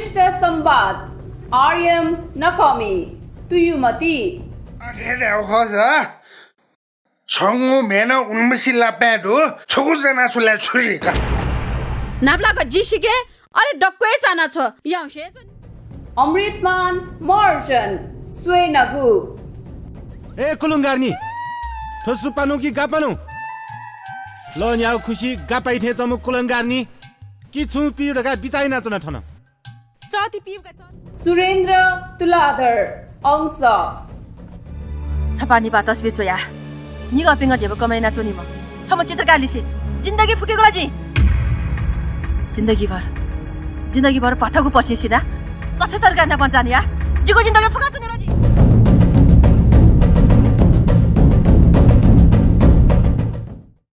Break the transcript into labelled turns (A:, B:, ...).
A: Arishta Sambat, Aryam Nakomi, Tuyumati.
B: अरे होजा छंगो मेना उन्मसिला पेडो छगुजना सुला छुरीका
C: नाब्लाको जिसिके अरे डक्कै चाना छ याउँसे
A: Amritman Marjan, Swenagu.
D: ए कुलुङ्गार्नी ठोसु पानु कि गापानु ल न्याउ खुसी गापाइ थे चमु कुलुङ्गार्नी कि छु पिउडका बिचाइ नाचन ठन
C: चती पिउका
A: Surendra Tuladhar, Angsa.
E: छपानी बा तस्बिर चोया निगा पिंगा जेब कमाइना चोनी म छम चित्रकार लिसे जिन्दगी फुकेको लाजी जिन्दगी भर पाठको पर्छि सिना कसै तरकार न पञ्चानिया जिको जिन्दगी फुका चोनी लाजी